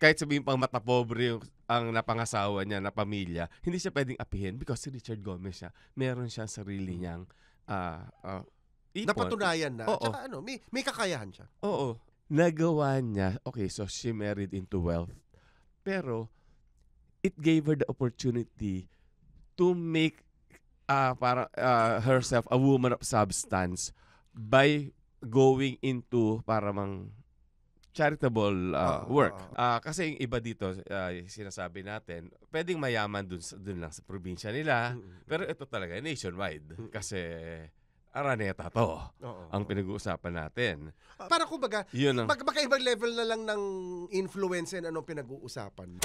kahit sabihin pang matapobre ang napangasawa niya na pamilya, hindi siya pwedeng apihin because si Richard Gomez siya, meron siyang sarili niyang ipon. Napatunayan na. Oo. Tsaka may kakayahan siya. Oo. Nagawa niya, okay, so she married into wealth. Pero, it gave her the opportunity to make herself a woman of substance by going into parang charitable work. Kasi yung iba dito, sinasabi natin, pwedeng mayaman dun lang sa probinsya nila. Pero ito talaga, nationwide. Kasi Araneta to ang pinag-uusapan natin. Para kumbaga, magkaibang level na lang ng influence and anong pinag-uusapan.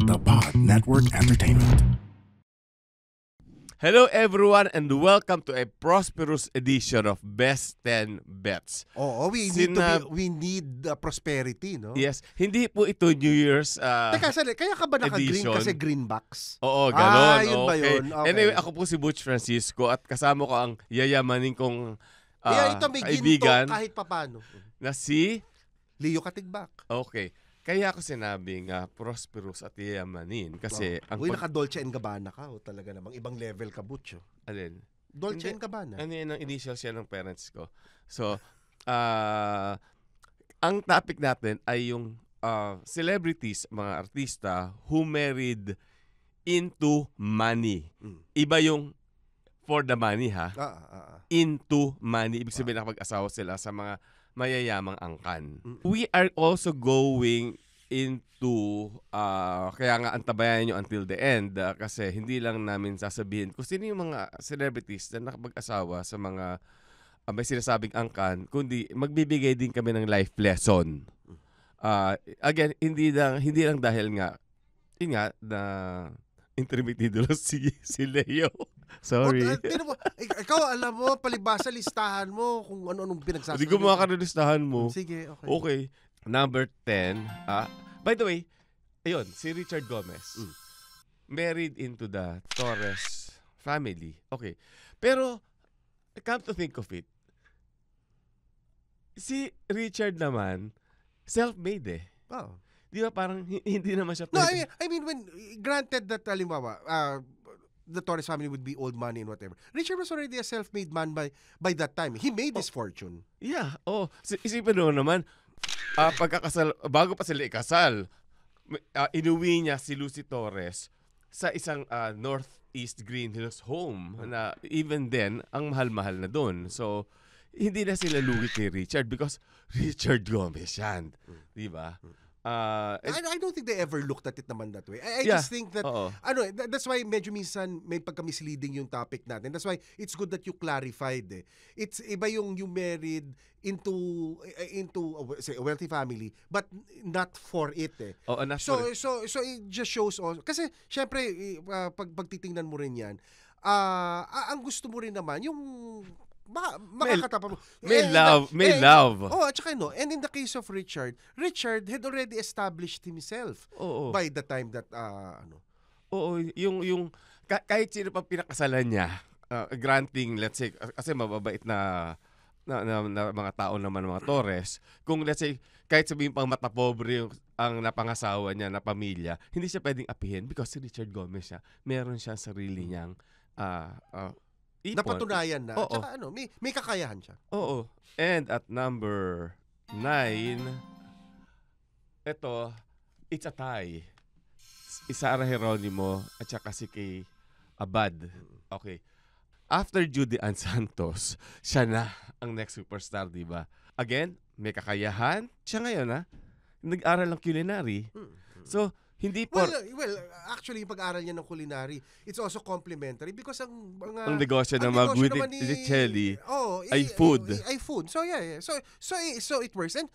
The Pod Network Entertainment. Hello everyone and welcome to a prosperous edition of Best 10 Bets. We need prosperity, no? Yes, hindi po ito New Year's Teka, kaya ka ba naka-green edition. kasi greenbacks? Oo, ganon. Yun ba yun? Okay. Anyway, ako po si Butch Francisco at kasama ko ang yayamanin kong ito may kaibigan ginto kahit papano. na si Leo Katigbak. Okay. Kaya ako sinabing prosperous at yayamanin kasi naka-Dolce & Gabbana ka. Talaga namang ibang level ka, Butch. Alin? Dolce & Gabbana. Ano yun ang initials yan ng parents ko. So, ang topic natin ay yung celebrities, mga artista who married into money. Iba yung for the money, ha? Into money. Ibig sabihin nakapag-asawa sila sa mga mayayamang angkan. We are also going into kaya nga antabayan nyo until the end kasi hindi lang namin sasabihin kung sino yung mga celebrities na nakapag-asawa sa mga may sinasabing angkan, kundi magbibigay din kami ng life lesson. Again, hindi lang dahil nga na intermittent lang si Leo. Sorry. Ikaw, alam mo, palibasa listahan mo kung ano-anong pinagsasabi. Hindi gumawa ka ng listahan mo. Sige, okay. Okay. Number 10. By the way, ayun, si Richard Gomez. Married into the Torres family. Okay. Pero, come to think of it, si Richard naman, self-made eh. Di ba parang hindi naman siya No, I mean, when granted that, halimbawa, the Torres family would be old money and whatever. Richard was already a self-made man by that time. He made his fortune. Yeah. Isipin mo naman, pagkakasal, bago pa sila ikasal, inuwi niya si Lucy Torres sa isang Northeast Green Hills home na even then, ang mahal-mahal na doon. So, hindi na sila lugi kay Richard because Richard Gomez yan. Diba? I don't think they ever looked at it naman that way. I just think that that's why medyo minsan may pagka-misleading yung topic natin. That's why it's good that you clarified eh. It's iba yung you married into say a wealthy family but not for it eh. So it just shows also kasi syempre pag titingnan mo rin yan ang gusto mo rin naman yung makakatapa mo. May love. At saka and in the case of Richard had already established himself by the time that yung kahit sino pa pinakasalan niya, granting let's say kasi mababait na mga tao naman mga Torres, kung let's say kahit sabihin pang matapobre ang napangasawa niya na pamilya, hindi siya pwedeng apihin because si Richard Gomez siya, meron siyang sarili niyang ipon. Napatunayan na. Tsaka may kakayahan siya. And at number 9, it's a tie. Sara Geronimo at saka si Kay Abad. Okay. After Judy Ann Santos, siya na ang next superstar, di ba? Again, may kakayahan. Siya ngayon, nag-aral ng culinary. So, hindi po... Well, actually, yung pag-aral niya ng culinary, it's also complementary because ang negosyo ng mga Guidicelli ay food. So, yeah. So, it works. And,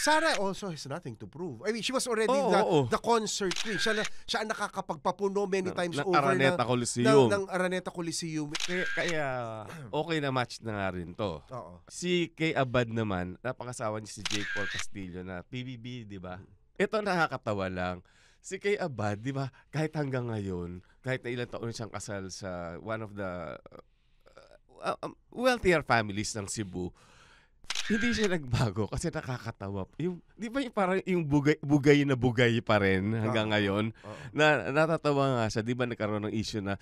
Sarah also has nothing to prove. I mean, she was already the concert queen. Siya ang nakakapagpapuno many times over Araneta Coliseum. ng Araneta Coliseum. Kaya, okay na match na nga rin to. Si Kay Abad naman, napakasawa niya si Jake Paul Castillo na PBB, di ba? Ito nakakatawa lang. Si Kay Abad, di ba, kahit hanggang ngayon, kahit na ilang taon siyang kasal sa one of the wealthier families ng Cebu, Hindi siya nagbago kasi nakakatawa. Yung, di ba yung parang yung bugay na bugay pa rin hanggang ngayon? Na natatawa nga siya. Di ba nagkaroon ng issue na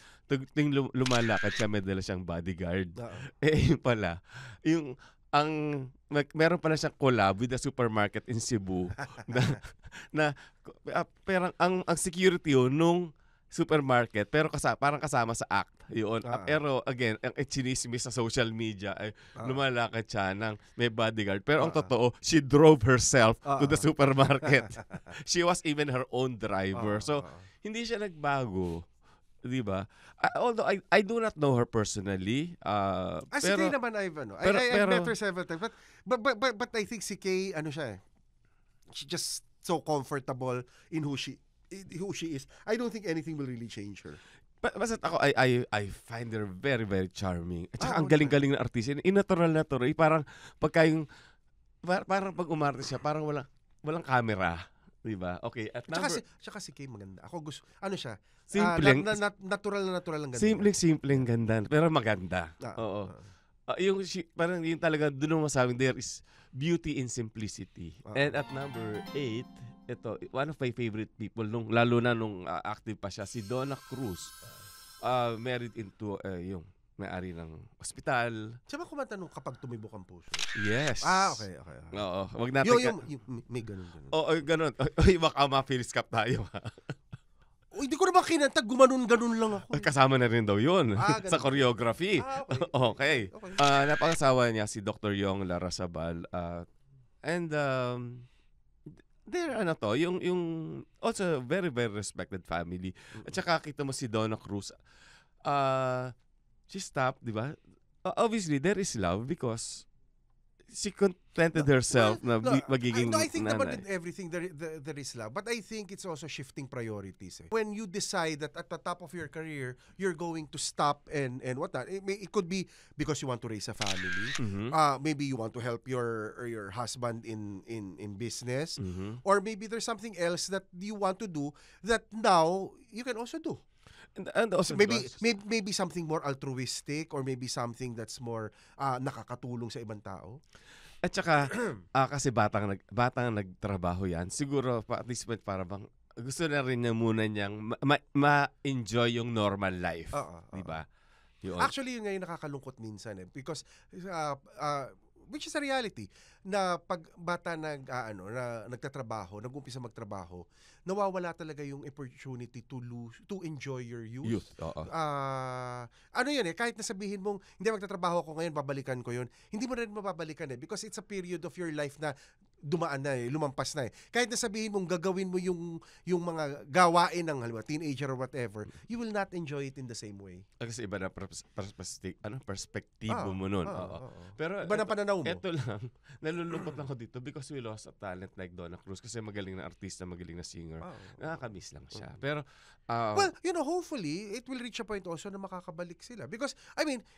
ting lumalakad siya, may dala siyang bodyguard. Yun pala. Meron pala siyang collab with the supermarket in Cebu na parang ang security yun nung supermarket pero parang kasama sa act yun. Pero again, ang chinismis sa social media ay lumalakad siya ng may bodyguard. Pero ang totoo, she drove herself to the supermarket. She was even her own driver. So, hindi siya nagbago. Di ba? Although I do not know her personally. Si Kay naman, I've met her several times. But I think si Kay, siya eh. She just so comfortable in who she is. I don't think anything will really change her. Basta ako, I find her very, very charming. At saka ang galing-galing na artista. Natural. Parang pagka yung, parang pag umarte siya, parang walang camera. Diba? Okay. At tsaka si Kay maganda. Ako gusto, siya? Simpleng. Natural ang ganda. Simpleng ganda. Pero maganda. Oo. Parang yung talaga, doon mo masabing there is beauty in simplicity. And at number 8, ito, one of my favorite people, lalo na nung active pa siya, si Donna Cruz. Married into yung may-ari ng ospital. Siya ba kumanta nung Kapag Tumibok ang Puso? Yes. Okay. Oo. Wag natin may ganun. Oo, ganun. Baka ma-Phyllis Cup tayo. Hindi ko naman kinanta, gumanon-ganon lang ako. Kasama na rin daw yun sa choreography. Okay. Napangasawa niya si Dr. Yong Larrazabal. And there yung also very, very respected family. At saka kita mo si Donna Cruz. She stopped, di ba? Obviously, there is love because she contented herself na magiging I think nanay. naman in everything there is love. But I think it's also shifting priorities. When you decide that at the top of your career, you're going to stop and whatnot. It could be because you want to raise a family. Mm-hmm. Maybe you want to help your husband in business. Mm-hmm. Or maybe there's something else that you want to do that now you can also do. And also maybe something more altruistic or maybe something that's more nakakatulong sa ibang tao. At saka kasi batang nagtrabaho yan, siguro at least para bang gusto na rin niya muna niyang ma-enjoy yung normal life. Di ba? Actually, yun nga yung nakakalungkot minsan because which is a reality na pag bata nagtatrabaho, nag-umpisa magtrabaho, nawawala talaga yung opportunity to enjoy your youth. Yun kahit na sabihin mong hindi magtatrabaho ako ngayon, babalikan ko yun. Hindi mo rin mababalikan because it's a period of your life na dumaan na lumampas na Kahit na sabihin mong gagawin mo yung mga gawain ng teenager or whatever, you will not enjoy it in the same way. Kasi iba na perspektibo mo nun. Pero iba na pananaw mo. Ito lang, nalulungkot lang ako dito because we lost a talent like Donna Cruz kasi magaling na artista, magaling na singer. Nakakamiss lang siya. Pero well, hopefully it will reach a point also na makakabalik sila because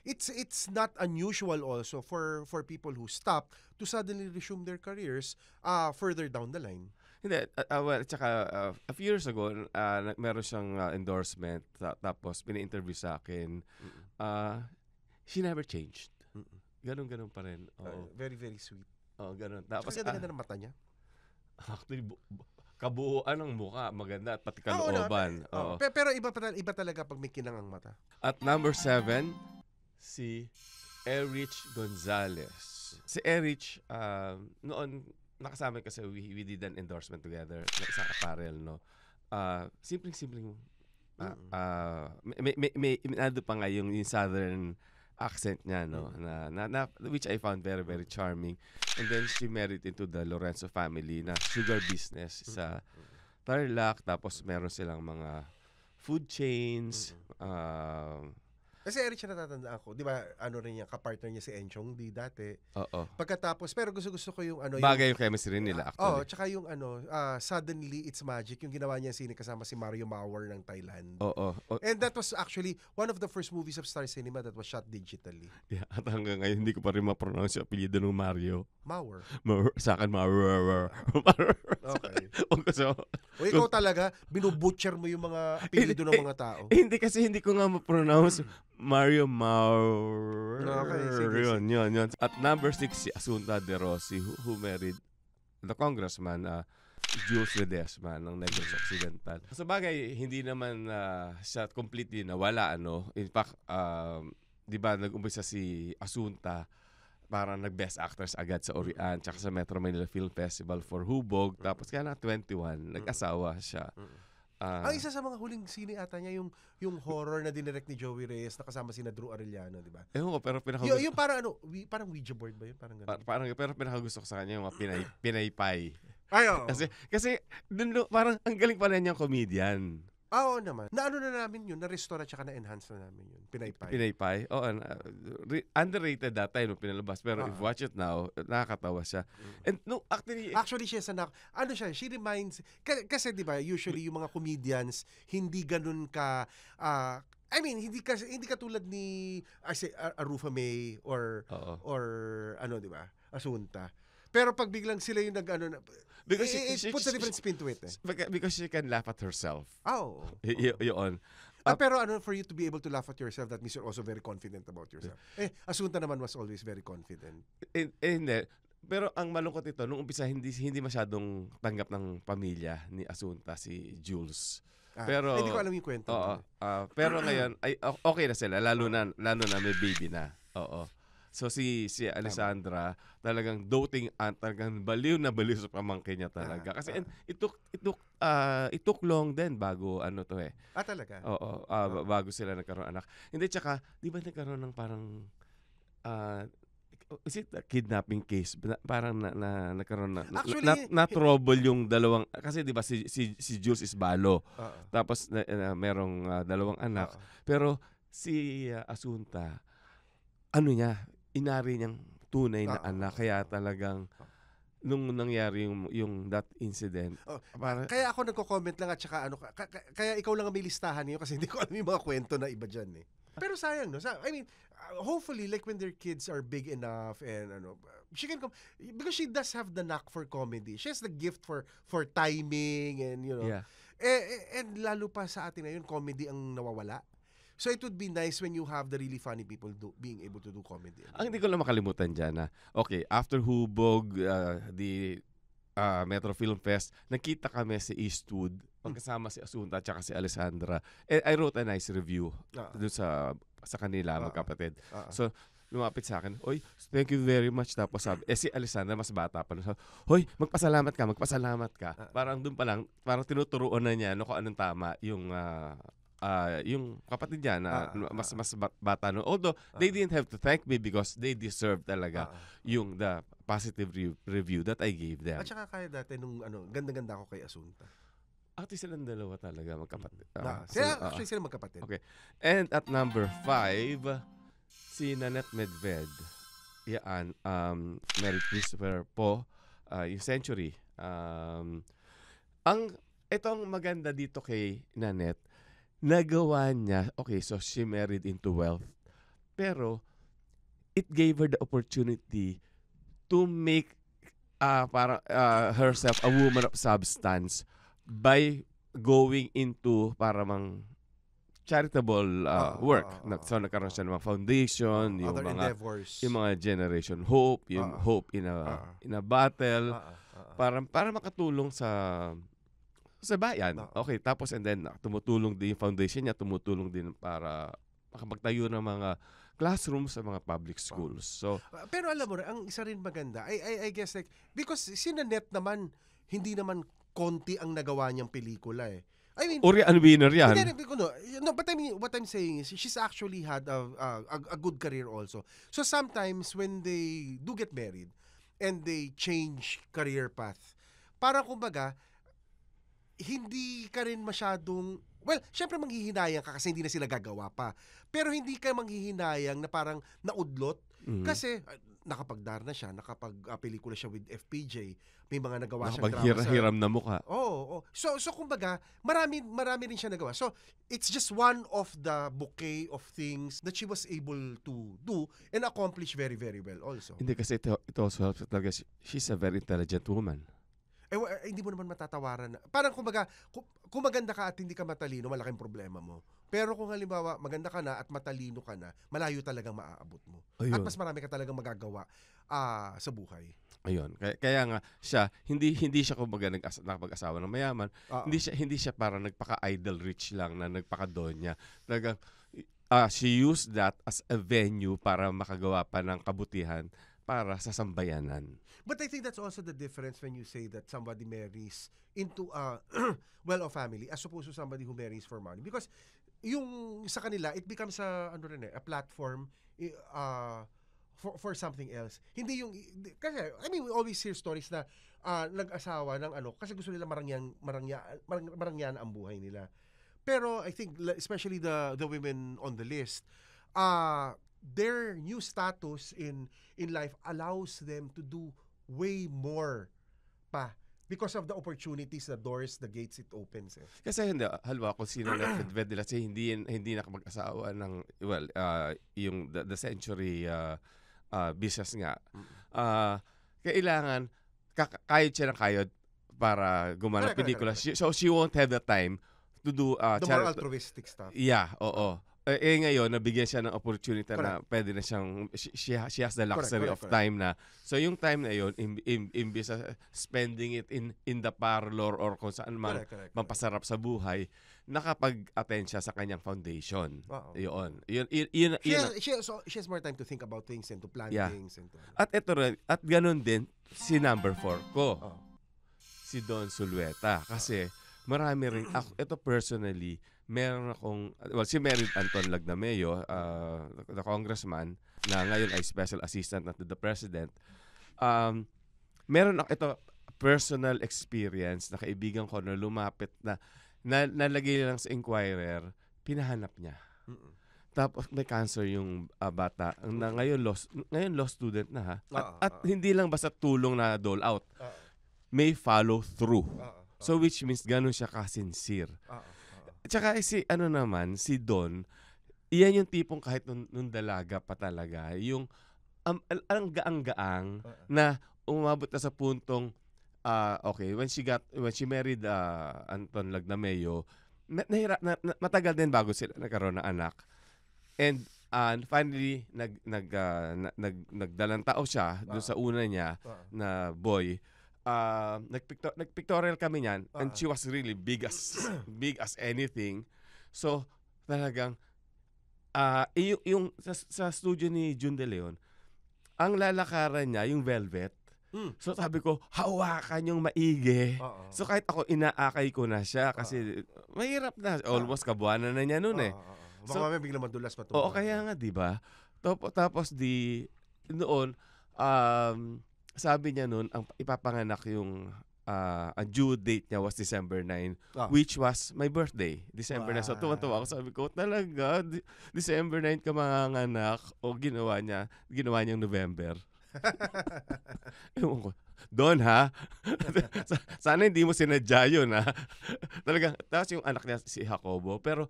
it's not unusual also for people who stop to suddenly resume their careers further down the line. Hindi, well, tsaka a few years ago, meron siyang endorsement, tapos pina-interview sa akin. She never changed. Ganun pa rin. Very, very sweet. Ganun. Tapos ganda ng mata niya. Actually, kabuuan ng mukha, maganda, at pati kalooban. Pero iba talaga pag may kinang ang mata. At number 7, si Erich Gonzalez. Si Erich, noon, nakasama kasi we did an endorsement together na isang apparel, no? Simpleng may nado pa nga yung southern accent niya, no? Na which I found very, very charming. And then she married into the Lorenzo family na sugar business sa Tarlac. Tapos meron silang mga food chains. Kasi Erich, natatandaan ko, di ba, rin niya, kapartner niya si Enchong Di dati. Oo. Pagkatapos, pero gusto ko yung bagay yung chemistry nila, actually. Tsaka yung Suddenly It's Magic, yung ginawa niya sine kasama si Mario Mauer ng Thailand. And that was actually one of the first movies of Star Cinema that was shot digitally. Yeah, at hanggang ngayon, hindi ko pa rin ma-pronounce yung apelyido ng Mario. Mauer. Sa akin, Mauer. Okay. Huwag So, o ikaw talaga, binubutcher mo yung mga apelido ng mga tao. Hindi kasi hindi ko nga ma-pronounce. Mario Okay, sige. Yun. At number 6, si Asunta De Rossi, who married the congressman, Jules Ledesma ng Negros Occidental. Sa bagay, hindi naman siya completely nawala. In fact, di ba, nag-umpisa si Asunta, parang nag-best actress agad sa Orian tsaka sa Metro Manila Film Festival for Hubog. Tapos kaya na 21, nag-asawa siya. Ang isa sa mga huling sine ata niya, yung horror na dinirect ni Joey Reyes na kasama sina Drew Arellano, di ba? Ewan ko, pero yung parang parang Ouija board ba yun? Parang ganun. Pero pinakagusto ko sa kanya yung mga pinaypay. Ay, oo. Kasi dun, parang ang galing pala niyang comedian. Oo naman. Na namin yun, na-restore at saka na-enhance na namin yun. Pinaypay? Oo. Underrated that time nung pinalabas. Pero if watch it now, nakakatawa siya. And no, actually siya she reminds, kasi di ba, usually yung mga comedians, hindi ganun ka, hindi ka tulad ni Arufa May or di ba, Asunta. Pero pag biglang sila yung because it puts a different spin to it. Because she can laugh at herself. Oh. Yun. Pero for you to be able to laugh at yourself, that means you're also very confident about yourself. Asunta naman was always very confident. Hindi. Pero ang malungkot ito, nung umpisa, hindi masyadong tanggap ng pamilya ni Asunta, si Jules. Pero hindi ko alam yung kwento. Pero ngayon, okay na sila. Lalo na may baby na. Oo. So si Alessandra talagang doting aunt, talagang baliw na baliw sa pamangkin niya talaga. Kasi it took long din bago talaga? Oo, bago sila nagkaroon anak. Hindi, tsaka di ba nagkaroon ng parang is it a kidnapping case? Parang nagkaroon na trouble yung dalawang, kasi di ba si Jules is balo. Tapos merong dalawang anak. Pero si Asunta, inari niyang tunay na anak, kaya talagang nung nangyari yung that incident. Kaya ako nagko-comment lang at saka kaya ikaw lang ang may listahan niyo kasi hindi ko alam yung mga kwento na iba diyan eh. Pero sayang no. Hopefully like when their kids are big enough and she can come, because she does have the knack for comedy. She has the gift for timing and Yeah. And lalo pa sa atin ngayon comedy ang nawawala. So it would be nice when you have the really funny people being able to do comedy. Ang hindi ko lang makalimutan dyan okay, after Hubog, the Metro Film Fest, nakita kami si Eastwood, pagkasama si Asunta at saka si Alessandra. I wrote a nice review doon sa kanila, magkapatid. So, lumapit sa akin, "Oy, thank you very much." Tapos sabi, si Alessandra mas bata pa. "Hoy, magpasalamat ka." Parang doon pa lang, parang tinuturuan na niya kung anong tama yung kapatid niya na mas bata no. Although they didn't have to thank me because they deserve talaga yung the positive review that I gave them. At saka kaya dati nung ganda-ganda ako kay Asunta. Actually silang dalawa talaga magkapatid. Actually sila magkapatid. Okay. And at number 5, si Nanette Medved. Yan, Mary Christopher Po, yung Century. Itong maganda dito kay Nanette, nagawa niya, okay, so she married into wealth, pero it gave her the opportunity to make herself a woman of substance by going into parang charitable work. So nagkaroon siya ng mga foundation, yung mga endeavors, yung mga Generation Hope, yung Hope in a Battle, para makatulong sa bayan. Okay, tapos and then tumutulong din yung foundation niya, tumutulong din para makapagtayo ng mga classrooms sa mga public schools. So pero alam mo, ang isa rin maganda, I guess like, because si Nanette naman, hindi naman konti ang nagawa niyang pelikula eh. winner yan. No, but what I'm saying is, she's actually had a good career also. So sometimes when they do get married and they change career path, parang kumbaga, hindi ka rin masyadong, syempre manghihinayang ka kasi hindi na sila gagawa pa. Pero hindi ka manghihinayang na parang naudlot kasi nakapagdar na siya, nakapag-pelikula siya with FPJ, may mga nagawa siyang drama. Nakapaghiram na mukha. Oo. So kumbaga, marami rin siya nagawa. So it's just one of the bouquet of things that she was able to do and accomplish very, very well also. Hindi kasi it also helps talaga. She's a very intelligent woman. Hindi mo naman matatawaran. Parang kumbaga, kung maganda ka at hindi ka matalino, malaking problema mo. Pero kung halimbawa, maganda ka na at matalino ka na, malayo talagang maaabot mo. Ayun. At mas marami ka talagang magagawa sa buhay. Ayun. Kaya nga siya hindi siya kumbaga nakapag-asawa ng mayaman. Hindi siya para nagpaka-idle rich lang na nagpaka-donya. Talagang she used that as a venue para makagawa pa ng kabutihan para sa sambayanan. But I think that's also the difference when you say that somebody marries into a well-off family as opposed to somebody who marries for money. Because yung sa kanila, it becomes a platform for something else. Hindi yung, kasi, I mean, we always hear stories na nag-asawa ng kasi gusto nila marangyan ang buhay nila. Pero I think, especially the women on the list, their new status in life allows them to do way more pa because of the opportunities, the doors, the gates it opens. Kasi hindi, halimbawa kung sino na-fed nila siya, hindi nakapag-asawa ng, yung the century business nga. Kailangan, kayod siya ng kayod para gumanap pelikula. So she won't have the time to do the more altruistic stuff. Yeah, oo. Ngayon, nabigyan siya ng opportunity na pwede na siyang, she has the luxury of time na. So yung time na yun, imbis spending it in the parlor or kung saan man mampasarap sa buhay, nakapag-attend siya sa kanyang foundation. Yun. She has more time to think about things and to plan things. And to, at ganun din, si number 4 ko. Si Don Zulueta. Kasi marami rin, ito personally, meron akong, si Merit Anton Lagdameo, the congressman, na ngayon ay special assistant to the president. Meron ako ito, personal experience na kaibigan ko na lumapit na nalagay lang sa Inquirer, pinahanap niya. Tapos may cancer yung bata. Na ngayon law student na ha. At hindi lang basta tulong na dole out. May follow through. So which means ganun siya ka-sincere. Tsaka si Don, iyan yung tipong kahit nung dalaga pa talaga, yung ang gaang-gaang na umabot na sa puntong when she married Anton Lagdameo, matagal din bago sila nagkaroon ng anak. And finally nagdalang tao siya doon sa una niya na boy. Nagpictorial kami niyan and she was really big as anything. So talagang yung sa studio ni June De Leon, ang lalakaran niya yung velvet. So sabi ko, hawakan yung maigi. So kahit ako inaakay ko na siya kasi mahirap na, almost kabuanan na niya noon Baka mamaya biglang madulas pa to. Oo, kaya nga 'di ba? Tapos noon sabi niya noon, ang ipapanganak yung ang due date niya was December 9, which was my birthday, December 9. So tuwa-tuwa ako, sabi ko, talaga, December 9 ka manganak, o ginawa niyang November. Ewan ko, Don ha? Sana hindi mo sinadya yun ha? Talaga, tapos yung anak niya si Jacobo, pero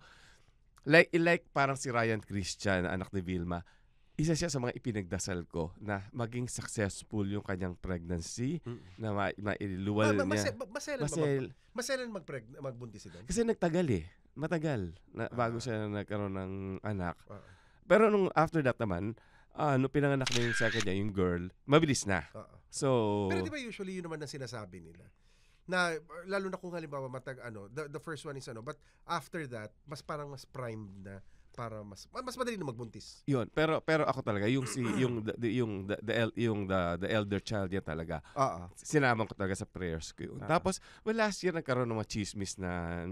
like parang si Ryan Christian, anak ni Vilma, isa siya sa mga ipinagdasal ko na maging successful yung kanyang pregnancy, na mailuwal niya. Maselan magbuntis si Don? Kasi matagal na bago siya nagkaroon ng anak. Pero nung after that naman, nung pinanganak na yung second niya, yung girl, mabilis na. So, pero di ba usually yun naman ang sinasabi nila? Na lalo na kung halimbawa the first one is but after that, mas parang mas primed na para mas madali na magbuntis. Yun, pero ako talaga yung the elder child niya talaga. Sinama ko talaga sa prayers ko yun. Tapos last year nagkaroon ng mga chismis na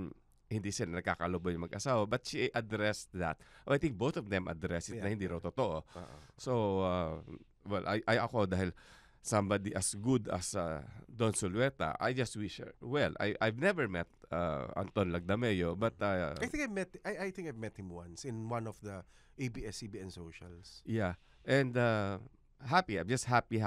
hindi sila nagkakalubo yung mag-asawa, but she addressed that. I think both of them addressed it na hindi raw totoo. So ako dahil somebody as good as Don Zulueta, I just wish her well. I've never met Anton Lagdameo, but I think I've met him once in one of the ABS-CBN socials. Yeah, and happy. I'm just happy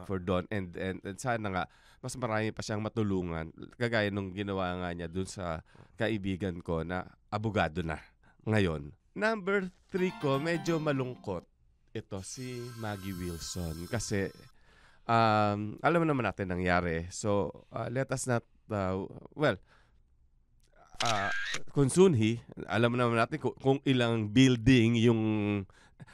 for Don, and sana nga mas marami pa siyang matulungan, kagaya nung ginawa nga niya dun sa kaibigan ko na abogado na ngayon. Number 3 ko, medyo malungkot. Ito si Maggie Wilson kasi alam naman natin nangyari. So, let us not, kung Sunhi, alam naman natin kung ilang building yung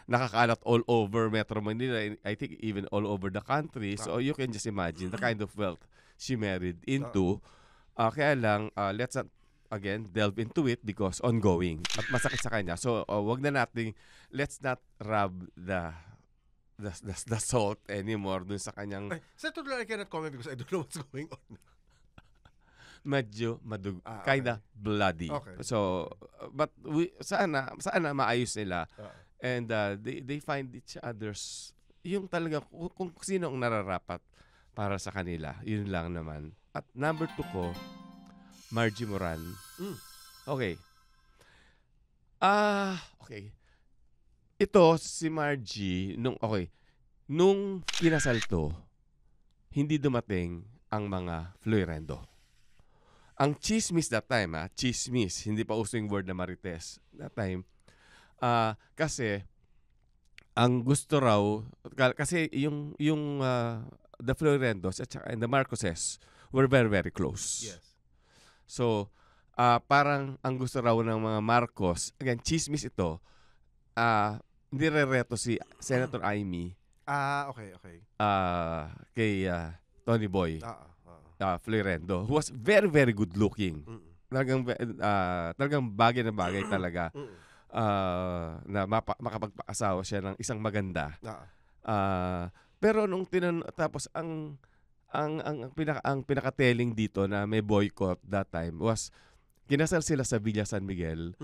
nakakalat all over Metro Manila, I think even all over the country. So, you can just imagine the kind of wealth she married into. Kaya lang, let's not, again, delve into it because ongoing. At masakit sa kanya. So, let's not rub the salt anymore dun sa kanyang... Certainly I cannot comment because I don't know what's going on. Medyo kinda bloody. Okay. So, but sana maayos nila. And they find each other's, yung talaga, kung sino ang nararapat para sa kanila. Yun lang naman. At number 2 ko, Margie Moran. Okay. Okay. Ito, si Margie, nung kinasal to, hindi dumating ang mga Florendo. Ang chismis that time, chismis, hindi pa uso yung word na marites that time, kasi ang gusto raw, kasi yung the Florendos and the Marcoses were very, very close. Yes. So, parang ang gusto raw ng mga Marcos, again, chismis ito, nirereto si Senator Amy. Okay. Kay Tony Boy Florendo, who was very, very good looking. Talagang bagay na bagay talaga na makapagpaasawa siya ng isang maganda. Pero nung tapos ang pinaka-telling dito na may boycott that time was kinasal sila sa Villa San Miguel.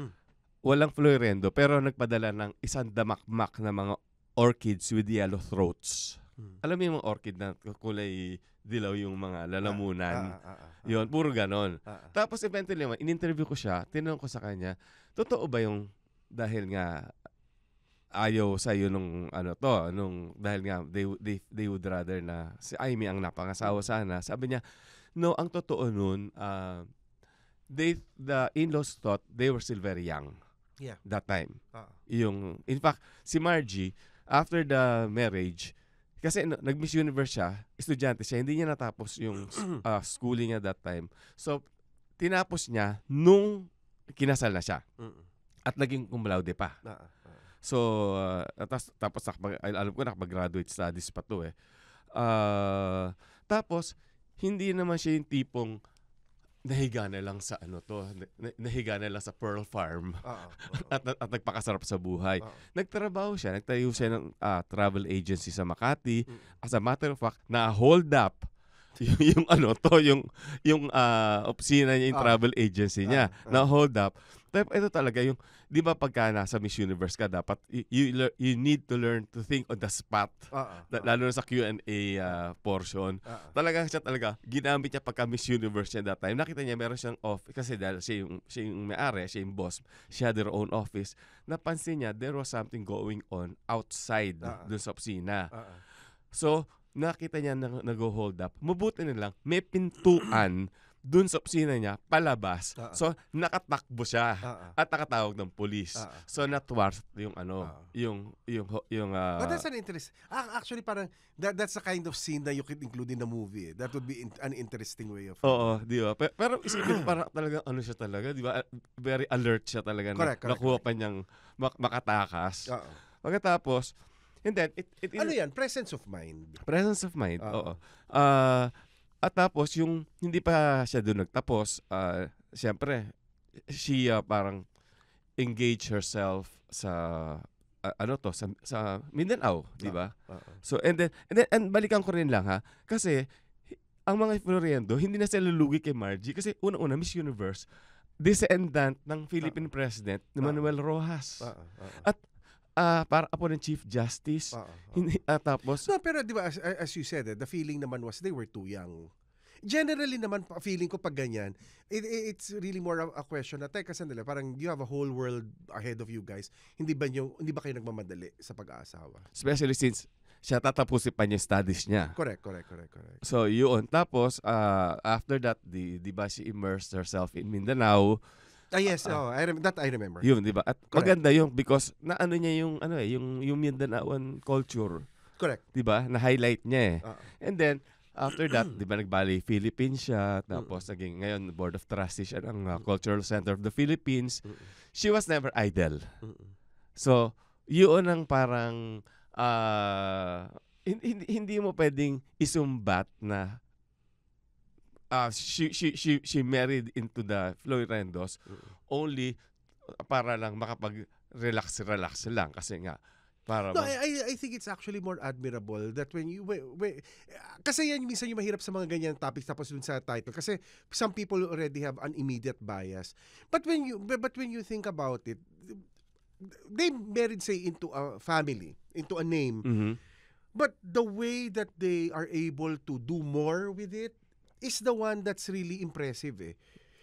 Walang Florendo pero nagpadala ng isang damakmak na mga orchids with yellow throats. Alam mo yung mga orchid na kulay dilaw yung mga lalamunan. Yun, puro ganon. Tapos eventually, in-interview ko siya, tinanong ko sa kanya, totoo ba yung dahil nga ayaw sa'yo nung dahil nga they would rather na si Amy ang napangasawa sana. Sabi niya, no, ang totoo nun, the in-laws thought they were still very young that time. In fact, si Margie, after the marriage, kasi nag-Miss Universe siya, estudyante siya, hindi niya natapos yung schooling niya that time. So, tinapos niya nung kinasal na siya. At naging cum laude pa. So, tapos alam ko nakapag-graduate studies pa to Tapos, hindi naman siya yung tipong nahiga na lang sa nahiga na lang sa Pearl Farm at nagpakasarap sa buhay. Nagtrabaho siya, nagtayo siya ng travel agency sa Makati. As a matter of fact, na-hold up yung opisina niya, yung travel agency niya, na-hold up. Ito talaga yung, di ba pagka nasa Miss Universe ka, dapat you need to learn to think on the spot. Lalo na sa Q&A portion. Talagang siya ginamit niya pagka Miss Universe niya that time. Nakita niya meron siyang office, kasi dahil siya yung may-ari, siya yung boss, she had her own office. Napansin niya, there was something going on outside dun sa opisina. So, nakita niya nag-hold up. Mabuti na lang, may pintuan dun sa opisina niya, palabas. So, nakatakbo siya at nakatawag ng police. So, natwart yung But that's an interest. Actually, parang, that's the kind of scene that you could include in the movie. That would be an interesting way of... Oo, di ba? Pero isipin, parang talagang siya talaga, di ba? Very alert siya talaga. Correct. Nakuha pa niyang makatakas. Pagkatapos, and then, ano yan? Presence of mind. Presence of mind, oo. At tapos, yung hindi pa siya doon nagtapos, siyempre, she parang engage herself sa sa Mindanao, di ba? So, and then balikan ko rin lang kasi ang mga Florendo, hindi na sila lulugi kay Margie kasi unang-una, Miss Universe, descendant ng Philippine President na Manuel Rojas. At para apo ng Chief Justice. Tapos... No, pero di ba, as you said, the feeling naman was they were too young. Generally naman, feeling ko pag ganyan, it's really more a question na, teka sandali, parang you have a whole world ahead of you guys. Hindi ba kayo nagmamadali sa pag-aasawa? Especially since siya tatapusin pa niya studies niya. Correct. So, yun. Tapos, after that, di ba she immersed herself in Mindanao. Yes, I remember. Yun, di ba? At correct. Maganda yung because naano niya yung yung Mindanaoan culture. Correct. Diba? Na-highlight niya And then, after that, di ba, nag-Bali Philippines siya, tapos naging ngayon, Board of Trustees siya ng Cultural Center of the Philippines. She was never idle. So, yun ang parang, hindi mo pwedeng isumbat na she married into the Florendos only para lang makapag-relax lang kasi nga para I think it's actually more admirable that when you kasi yan minsan yung mahirap sa mga ganyan topics tapos dun sa title kasi some people already have an immediate bias but when you think about it, they married say into a family, into a name, but the way that they are able to do more with it is the one that's really impressive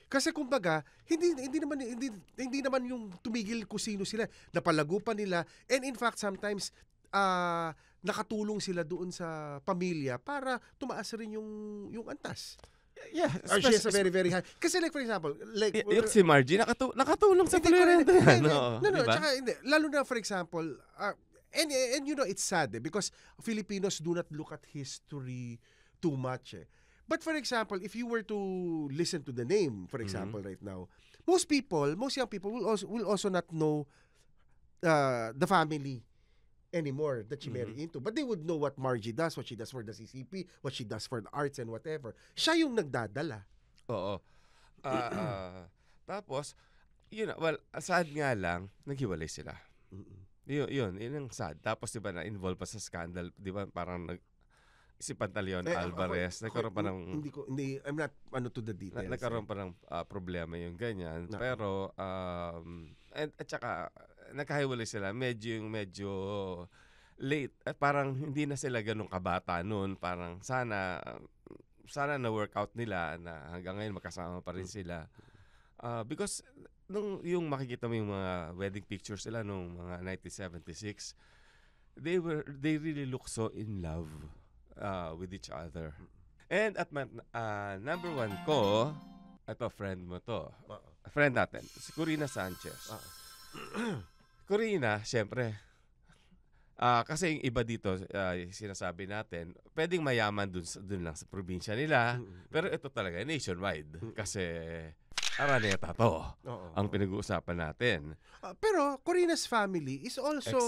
Kasi kumbaga, hindi naman yung tumigil kung sino sila, napalago pa nila, and in fact sometimes nakatulong sila doon sa pamilya para tumaas rin yung antas. Yeah, she has a very, very high. Kasi like for example, like yung si Margie nakatulong sa Florendo. No, tsaka hindi. Lalo na for example, and you know it's sad because Filipinos do not look at history too much But for example, if you were to listen to the name, for example, right now, most young people will also not know the family anymore that she married into. But they would know what Margie does, what she does for the CCP, what she does for the arts and whatever. Siya yung nagdadala. Oo. Tapos, well, sad nga lang, naghiwalay sila. Yun ang sad. Tapos, di ba, na-involve pa sa scandal, di ba, parang si Pantaleon Alvarez, nagkaroon pa ng I'm not to the details. Nagkaroon pa ng problema yung ganyan. No. Pero at saka nagkahiwalay sila medyo late. Parang hindi na sila ganun kabata noon. Parang sana na workout nila na hanggang ngayon magkasama pa rin sila. Because nung yung makikita mo yung mga wedding pictures sila nung mga 1976, they really look so in love with each other. And at my number 1 ko, ito friend mo to. Friend natin, si Corina Sanchez. Corina, syempre, kasi yung iba dito, sinasabi natin, pwedeng mayaman dun lang sa probinsya nila, pero ito talaga nationwide. Kasi Araneta to ang pinag-uusapan natin. Pero Corina's family is also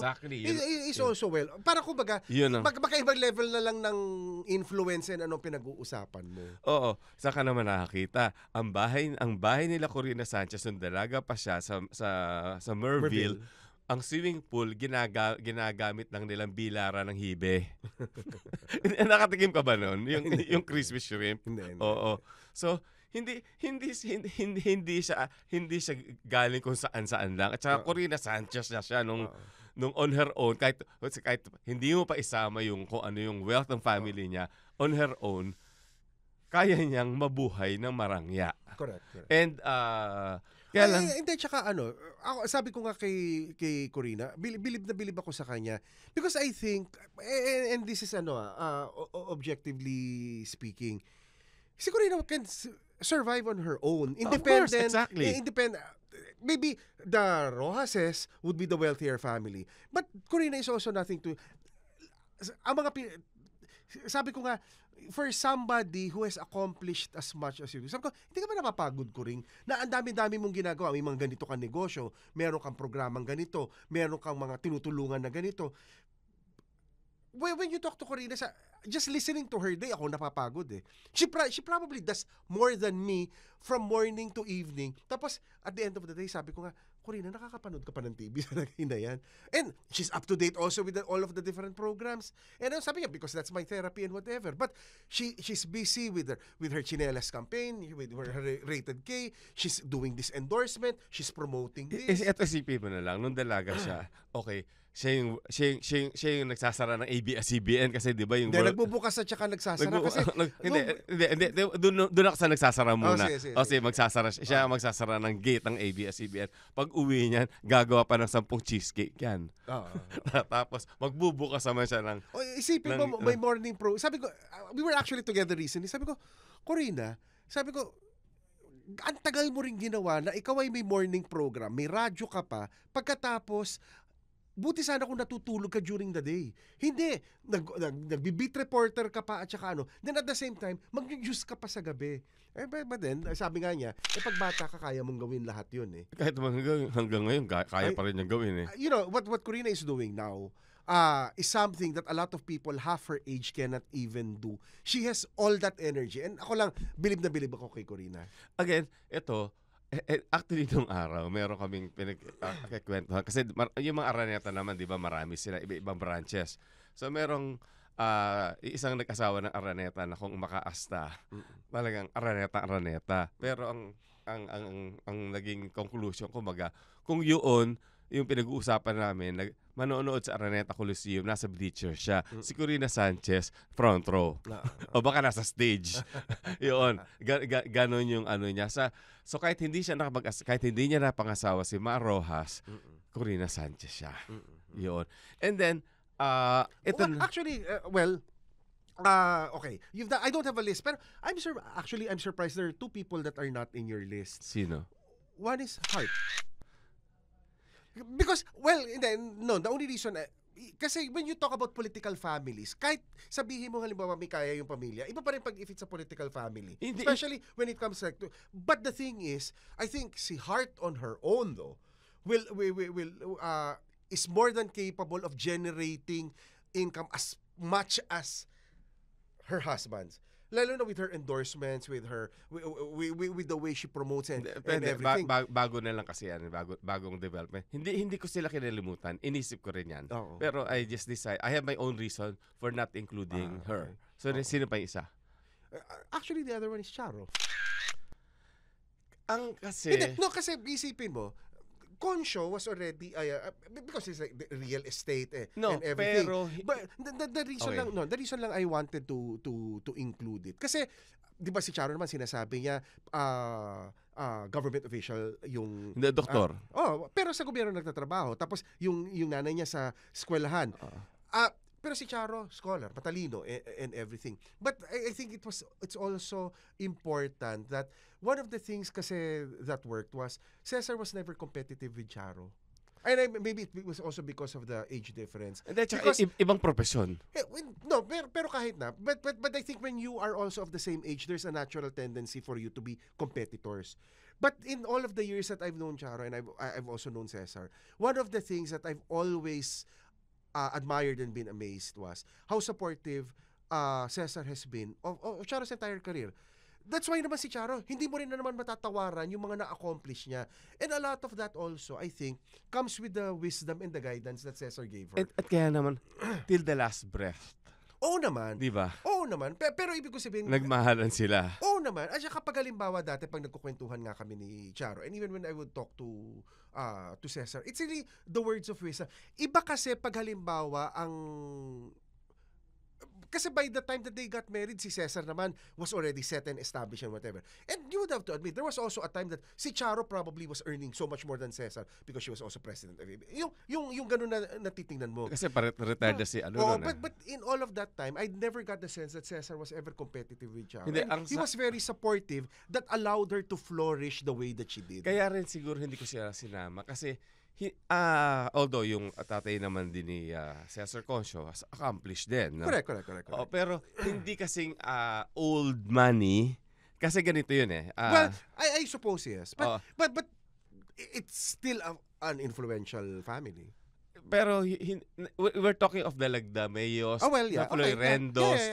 also well. Para kumbaga, magkaibang level na lang ng influence and anong pinag-uusapan mo. Oo, saka naman nakakita. Ang bahay nila Corina Sanchez nung dalaga pa siya sa Merville. Ang swimming pool ginagamit lang nilang bilaran ng hibe. Nakatikim ka ba noon? Yung crispy shrimp? Oo. So hindi siya galing kung saan lang. At saka Corina Sanchez na siya nung on her own, kahit hindi mo pa isama yung kung ano yung wealth ng family niya, on her own, kaya niyang mabuhay ng marangya. Correct. And kaya lang hindi, tsaka ako, sabi ko nga kay Corina, bilib ako sa kanya because I think and this is objectively speaking, si Corina can survive on her own, independent. Of course, exactly. Independent. Maybe the Rojases would be the wealthier family, but Corina is also nothing to. Sabi ko nga, for somebody who has accomplished as much as you do, sabi ko, hindi ka ba napapagod, Coring? Na ang dami-dami mong ginagawa, may mga ganito kang negosyo, meron kang programang ganito, meron kang mga tinutulungan na ganito. When you talk to Corina, just listening to her day, ako napapagod She probably does more than me from morning to evening. Tapos, at the end of the day, sabi ko nga, Corina, nakakapanood ka pa ng TV sa na yan. And she's up to date also with all of the different programs. And sabi niya, because that's my therapy and whatever. But she's busy with her Chinelas campaign, with her Rated K. She's doing this endorsement. She's promoting this. Ito isipin mo na lang, nung dalaga siya, okay, siya yung nagsasara ng ABS-CBN kasi di ba yung nagbubukas at saka nagsasara kasi hindi doon ako sa nagsasara muna. Sige. Magsasara siya magsasara ng gate ng ABS-CBN. Pag uwi niyan, gagawa pa ng 10 cheesecake yan. Tapos magbubukas naman siya ng isipin mo may morning pro. Sabi ko, we were actually together recently. Sabi ko, Corina, ang tagal mo rin ginawa na ikaw ay may morning program, may radyo ka pa, pagkatapos buti sana kung natutulog ka during the day. Hindi. Nag-beat reporter ka pa at saka ano. Then at the same time, mag-news ka pa sa gabi. But then, sabi nga niya, pag bata ka, kaya mong gawin lahat yun eh. Kahit hanggang ngayon, kaya pa rin niyang gawin eh. You know, what Corina is doing now is something that a lot of people half her age cannot even do. She has all that energy. And ako lang, bilib na bilib ako kay Corina. Again, ito, actually nung araw, meron kaming pinagkikwentuhan. Kasi yung mga Araneta naman, di ba, marami sila, iba-ibang branches. So merong isang nag-asawa ng Araneta na kung makaasta, talagang Araneta. Pero ang naging conclusion, kumbaga, kung yun, yung pinag-uusapan namin, manonood sa Araneta Coliseum, nasa bleacher siya. Si Corina Sanchez, front row. O baka nasa stage. Yun. Ganon yung ano niya. So kahit hindi niya napangasawa si Ma Rojas, Corina Sanchez siya. Yun. And then, ito actually, okay. I don't have a list, pero I'm surprised there are two people that are not in your list. Sino? One is Hart. Because, the only reason, kasi when you talk about political families, kahit sabihin mo halimbawa may kaya yung pamilya, iba pa rin pag if it's a political family. Especially when it comes to, but the thing is, I think si Hart on her own though, is more than capable of generating income as much as her husband's. Lalo na with her endorsements, with her with the way she promotes and everything. Bago na lang kasi yan, bagong development. Hindi ko sila kinalimutan. Inisip ko rin yan. Pero I just decide, I have my own reason for not including her. So sino pa yung isa? Actually, the other one is Charo. Kasi isipin mo, Concho was already because it's like the real estate and everything. But the reason lang I wanted to include it. Kasi 'di ba si Charo naman sinasabi niya government official yung doktor. Pero sa gobyerno nagtatrabaho. Tapos yung nanay niya sa eskwelahan. Pero si Charo, scholar, matalino and everything. But I think it's also important that one of the things kasi that worked was Cesar was never competitive with Charo. And maybe it was also because of the age difference. And that's ibang profesyon. No, pero kahit na. But I think when you are also of the same age, there's a natural tendency for you to be competitors. But in all of the years that I've known Charo and I've also known Cesar, one of the things that I've always admired and been amazed was how supportive Cesar has been of Charo's entire career. That's why naman si Charo, hindi mo rin naman matatawaran yung mga na-accomplish niya. And a lot of that also, I think, comes with the wisdom and the guidance that Cesar gave her. At kaya naman, till the last breath. Oo naman. Di ba? Oo naman. Pero ibig ko sabihin, nagmahalan sila. Oo naman. At saka kapag halimbawa dati, pag nagkukwentuhan nga kami ni Charo, and even when I would talk to Cesar, it's really the words of wisdom. Iba kasi pag halimbawa kasi by the time that they got married, si Cesar naman was already set and established and whatever. And you would have to admit, there was also a time that si Charo probably was earning so much more than Cesar because she was also president of ABS. Yung ganun na natitingnan mo. Kasi retired na si but in all of that time, I never got the sense that Cesar was ever competitive with Charo. He was very supportive that allowed her to flourish the way that she did. Kaya rin siguro hindi ko siya sinama kasi although yung tatay naman din ni Cesar Concho was accomplished din. No? Correct. Pero hindi kasing old money. Kasi ganito yun eh. Well, I suppose yes. But it's still an influential family. Pero we're talking of the Mayos, the Florendos,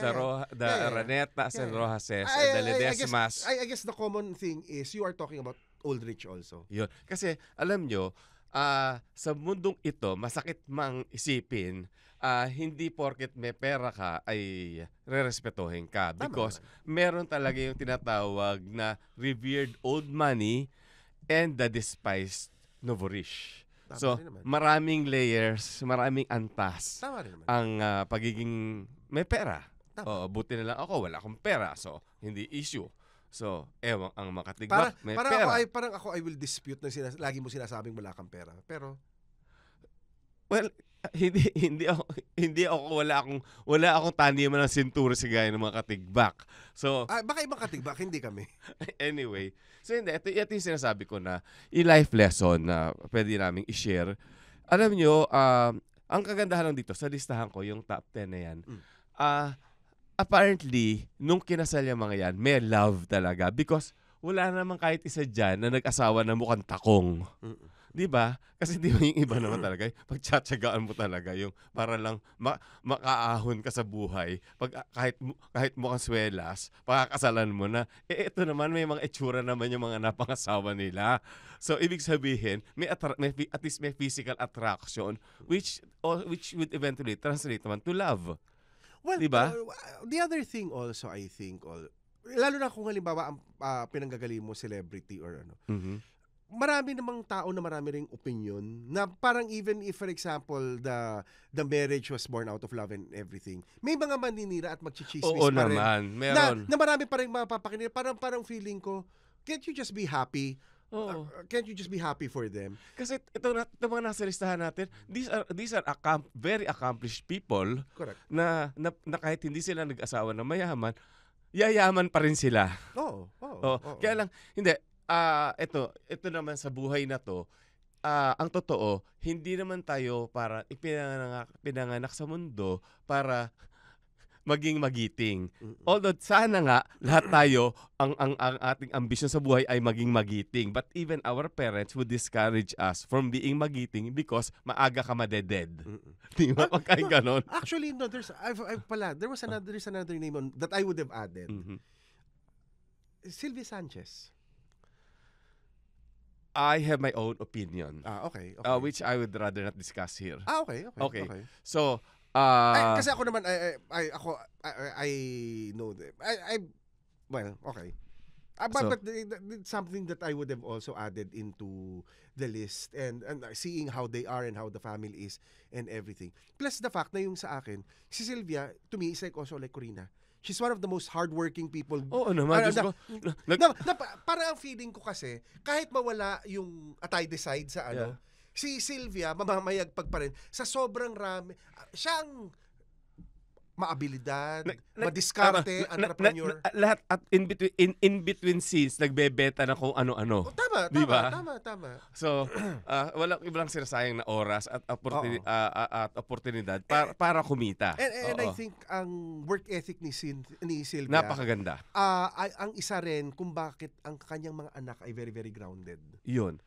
the Araneta, and Rojases, and the Ledesmas. I guess the common thing is you are talking about Old-Rich also. Yun. Kasi alam nyo, sa mundong ito, masakit mang isipin, hindi porket may pera ka ay rerespetuhin ka. Because meron talaga yung tinatawag na revered old money and the despised novorish. So, maraming layers, maraming antas ang pagiging may pera. Buti na lang ako, wala akong pera. So, hindi issue. So, ang makatigbak, may pera. Parang ako, I will dispute na lagi mo sinasabing wala kang pera. Pero, well, hindi ako wala akong taniman ng sintura sa gaya ng mga katigbak. So, baka ibang katigbak, hindi kami. Anyway, so ito yung sinasabi ko na i-life lesson na pwede naming i-share. Alam nyo, ang kagandahan lang dito, sa listahan ko, yung top 10 na yan, apparently, nung kinasal yung mga yan, may love talaga. Because wala naman kahit isa dyan na nag-asawa na mukhang takong. Di ba? Kasi di ba yung iba naman talaga, pagtsatsagaan mo talaga yung para lang makaahon ka sa buhay. Kahit mukhang swelas, pakakasalan mo na, ito naman may mga itsura naman yung mga napangasawa nila. So, ibig sabihin, at least may physical attraction which would eventually translate naman to love. Well, diba? The other thing also, I think, lalo na kung halimbawa ang pinanggagaling mo celebrity or ano, marami namang tao na marami ring opinion na parang even if, for example, the marriage was born out of love and everything, may mga maninira at magchichismis Oo pa rin. naman, meron. Na marami pa rin mapapakinig. Parang feeling ko, can't you just be happy? Can't you just be happy for them? Kasi ito mga nasa listahan natin, these are very accomplished people. Correct. Na kahit hindi sila nag-asawa na mayaman, yayaman pa rin sila. Kaya lang, hindi, ito naman sa buhay na to, ang totoo, hindi naman tayo para pinanganak sa mundo para maging magiting. Although sana nga lahat tayo ang ating ambisyon sa buhay ay maging magiting. But even our parents would discourage us from being magiting because maaga ka madeded. Di ba? Pagkain ganon. Actually, no, there's another name that I would have added. Sylvia Sanchez. I have my own opinion. Okay. Which I would rather not discuss here. Okay. So, kasi ako naman, I know them. Well, okay. But it's something that I would have also added into the list and seeing how they are and how the family is and everything. Plus the fact na yung sa akin, si Sylvia, to me, is like also like Corina. She's one of the most hardworking people. Oo naman. Para ang feeling ko kasi, kahit mawala yung atay decide sa ano, si Sylvia, mamamayagpag pa rin. Sa sobrang rami, siyang maabilidad, madiskarte, entrepreneur. Lahat at in between scenes, nagbebenta na kung ano-ano. Tama. So, walang ibang sinasayang na oras at oportunidad para kumita. And I think ang work ethic ni Sylvia, napakaganda. Ang isa rin kung bakit ang kanyang mga anak ay very, very grounded. Yun.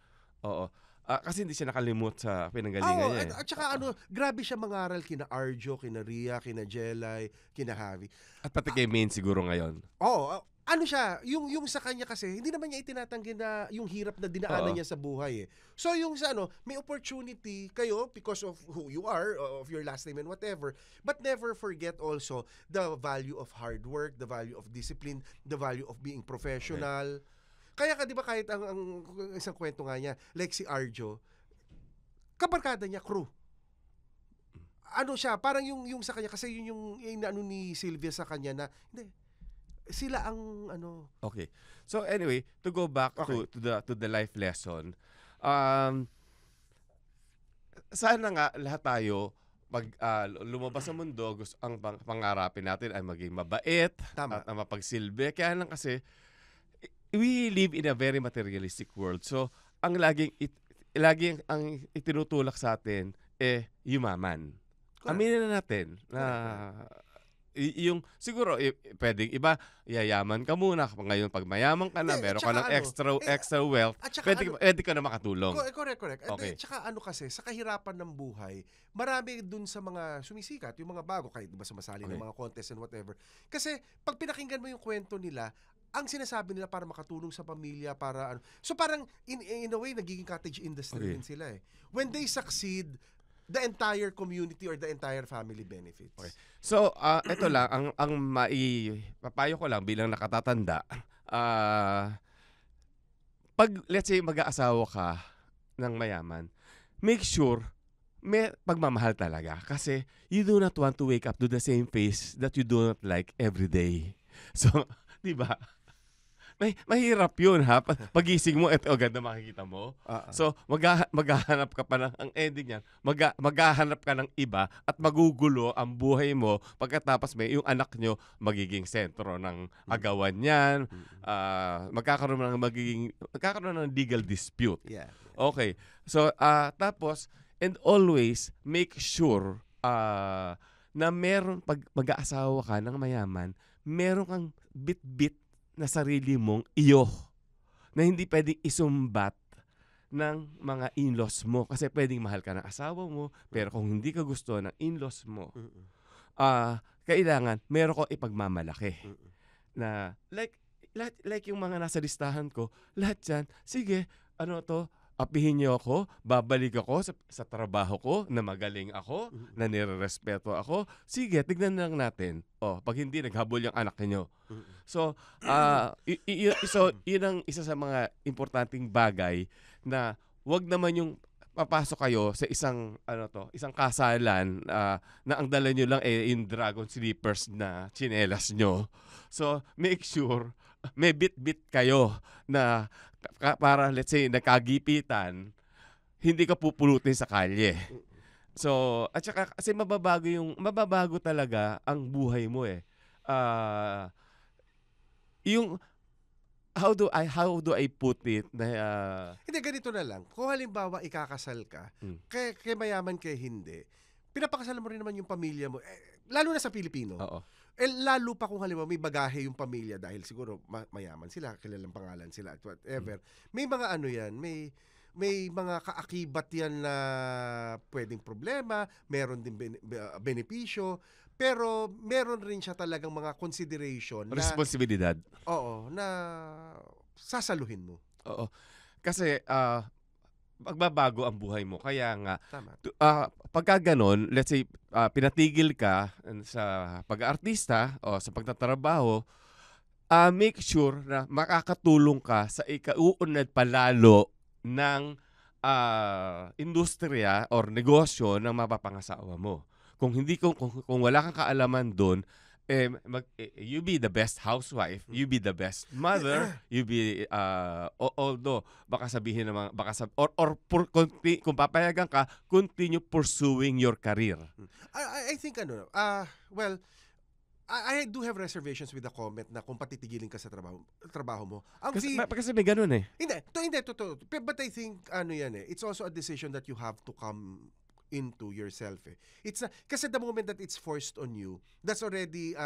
Oo. Kasi hindi siya nakalimot sa pinanggalingan niya. At saka grabe siya mangaral kina Arjo, kina Ria, kina Jelay, kina Javi. At pati kay Maine siguro ngayon. Ano siya, yung sa kanya kasi, hindi naman niya itinatanggi na yung hirap na dinaanan niya sa buhay. So yung sa may opportunity kayo because of who you are, of your last name and whatever, but never forget also the value of hard work, the value of discipline, the value of being professional. Okay. Kaya di ba kahit ang isang kwento nga niya, like si Arjo, kabarkada niya, crew. Ano siya, parang yung sa kanya, kasi yun yung ni Sylvia sa kanya na, hindi, sila ang Okay. So anyway, to go back to the life lesson, sana nga lahat tayo pag lumabas sa mundo, ang pangarapin natin ay maging mabait at mapagsilbi. Kaya lang kasi we live in a very materialistic world. So, ang laging ang itinutulak sa atin yumaman. Aminin na natin na yung siguro pwedeng iba yayaman ka muna ngayon pag mayaman ka na meron ka ng extra wealth pwede ka na makatulong. Correct. Okay. Tsaka kasi sa kahirapan ng buhay, marami dun sa mga sumisikat, yung mga bago kahit diba sumasali ng mga contest and whatever. Kasi pag pinakinggan mo yung kwento nila, ang sinasabi nila para makatulong sa pamilya, para so parang in a way nagiging cottage industry din sila When they succeed, the entire community or the entire family benefits. Okay. So, ito lang ang papayo ko lang bilang nakatatanda. Pag let's say mag-aasawa ka ng mayaman, make sure may pagmamahal talaga kasi you do not want to wake up to the same face that you do not like every day. So, di ba? Mahirap yun ha. Pagising mo, ito ganda makikita mo. So, maghahanap ka pa ng, ang ending niyan, maghahanap ka ng iba at magugulo ang buhay mo pagkatapos yung anak nyo magiging sentro ng agawan niyan. Magkakaroon ng legal dispute. Yeah. Okay. So, tapos, And always make sure na meron, pag mag-aasawa ka ng mayaman, meron kang bit-bit na sarili mong iyo na hindi pwedeng isumbat ng mga in-laws mo. Kasi pwedeng mahal ka ng asawa mo, pero kung hindi ka gusto ng in-laws mo, kailangan meron ko ipagmamalaki. Na like yung mga nasa listahan ko, lahat yan, sige, apihin niyo ako, babalik ako sa trabaho ko, na magaling ako, na nirerespeto ako. Sige, tignan lang natin. Pag hindi, naghabol yung anak niyo. So, yun ang isa sa mga importanteng bagay na wag naman yung papasok kayo sa isang kasalan na ang dala nyo lang yung dragon slippers na tsinelas nyo. So, make sure may bit-bit kayo na para, let's say, nakagipitan, hindi ka pupulutin sa kalye. So, at saka kasi mababago talaga ang buhay mo yung how do I put it na hindi, ganito na lang. Kung halimbawa ikakasal ka, kay mayaman kay hindi, pinapakasal mo rin naman yung pamilya mo. Lalo na sa Pilipino. Oo. Lalo pa kung halimbawa may bagahe yung pamilya dahil siguro mayaman sila, kilalang pangalan sila at whatever. May mga yan, may mga kaakibat yan na pwedeng problema, meron din benepisyo, pero meron rin siya talagang mga consideration na responsibilidad. Oo, na sasaluhin mo. Oo. Kasi magbabago ang buhay mo. Kaya nga, pagka ganon, let's say, pinatigil ka sa pag-aartista o sa pagtatrabaho, make sure na makakatulong ka sa ikauunlad palalo ng industriya or negosyo ng mapapangasawa mo. Kung wala kang kaalaman doon, you be the best housewife, you be the best mother, you be although baka sabihin naman kung papayagan ka, continue pursuing your career. I think well, I do have reservations with the comment na kung patitigilin ka sa trabaho mo. Kasi may ganun Hindi, totoo. But I think it's also a decision that you have to come into yourself. It's kasi the moment that it's forced on you, that's already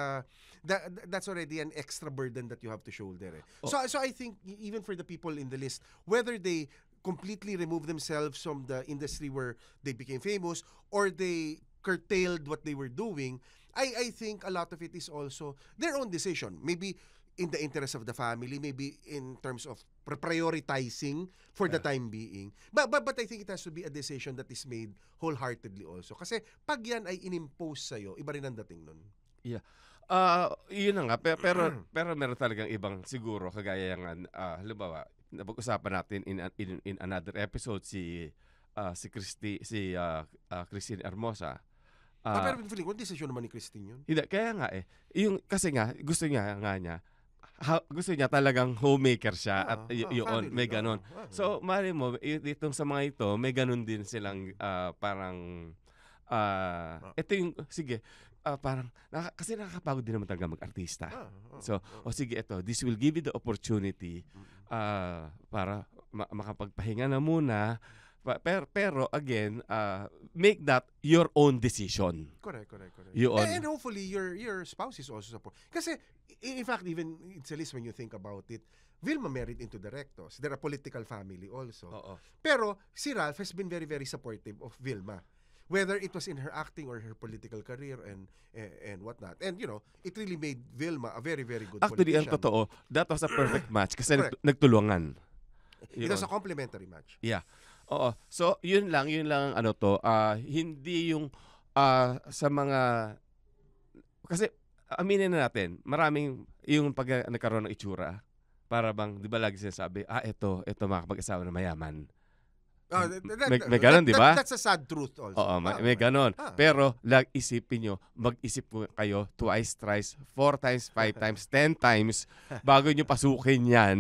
that's already an extra burden that you have to shoulder. So I think even for the people in the list, whether they completely remove themselves from the industry where they became famous or they curtailed what they were doing, I think a lot of it is also their own decision. Maybe in the interest of the family, maybe in terms of prioritizing for the time being. But I think it has to be a decision that is made wholeheartedly also. Kasi pag yan ay inimpose sa'yo, iba rin ang dating nun. Yeah. Yun na nga. Pero meron talagang ibang siguro, kagaya nga, halimbawa, napag-usapan natin in another episode si Christine Hermosa. Pero feeling ko, desisyon naman ni Christine yun. Hindi, kaya nga kasi nga, gusto niya talagang homemaker siya at yun, may ganon. So, mali mo, itong sa mga ito, may ganon din silang parang, ito yung, sige, parang, kasi nakakapagod din naman talaga mag-artista. So, sige, this will give you the opportunity para makapagpahinga na muna. Pero again, make that your own decision. Correct. And hopefully your spouse is also support. Kasi in fact, even it's a list when you think about it, Vilma married into directors. They're a political family also. Pero si Ralph has been very, very supportive of Vilma. Whether it was in her acting or her political career and whatnot. And it really made Vilma a very, very good politician. Actually, ang totoo, that was a perfect match kasi nagtulungan. It was a complementary match. Yeah. Oo. So, yun lang hindi yung sa mga kasi aminin na natin, maraming yung pag nagkaroon ng itsura para bang, di ba lagi sinasabi, ito makapag-asawa na mayaman. May ganon, di ba? That's a sad truth also. Oo, may ganon. Pero, isipin nyo, mag-isip kayo twice, thrice, 4 times, 5 times, 10 times bago nyo pasukin yan.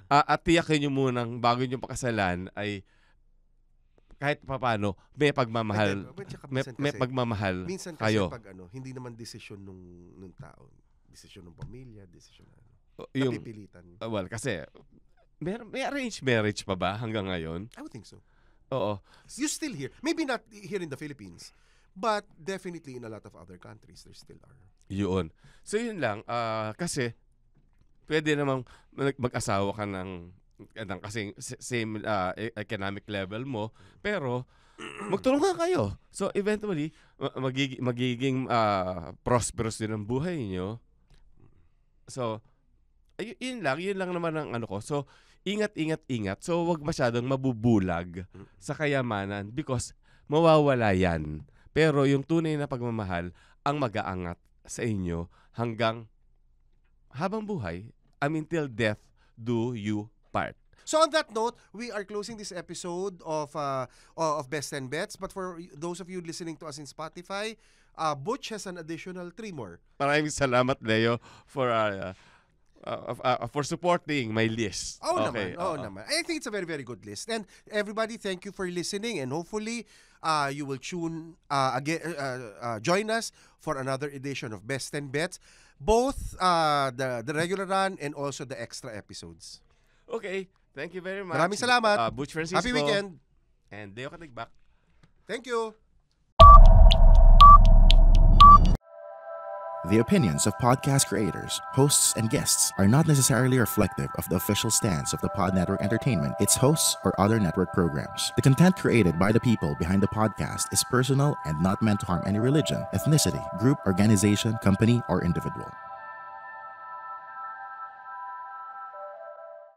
At tiyakin nyo munang bago nyo pakasalan ay kahit paano, may pagmamahal. May pagmamahal minsan kasi kayo. Pag hindi naman desisyon nung tao. Desisyon ng pamilya, desisyon napipilitan. Well, kasi may arranged marriage pa ba hanggang ngayon? I would think so. Oo. You still hear. Maybe not here in the Philippines, but definitely in a lot of other countries, there still are. Yun. So yun lang. Kasi, pwede namang mag-asawa ka ng kasing same economic level mo, pero magtulungan kayo. So eventually, magiging prosperous din ang buhay nyo. So, yun lang naman ang ano ko. So, ingat. So, wag masyadong mabubulag sa kayamanan because mawawala yan. Pero yung tunay na pagmamahal ang mag-aangat sa inyo hanggang habang buhay. Till death do you part. So on that note, we are closing this episode of Best 10 Bets. But for those of you listening to us in Spotify, Butch has an additional 3 more. Maraming salamat, Leo, for supporting my list. Naman. I think it's a very, very good list. And everybody, thank you for listening. And hopefully, you will join us for another edition of Best 10 Bets. Both the regular run and also the extra episodes. Okay. Thank you very much. Maraming salamat. Butch Francisco. Happy weekend. And Leo Katigbak. Thank you. The opinions of podcast creators, hosts, and guests are not necessarily reflective of the official stance of the Pod Network Entertainment, its hosts, or other network programs. The content created by the people behind the podcast is personal and not meant to harm any religion, ethnicity, group, organization, company, or individual.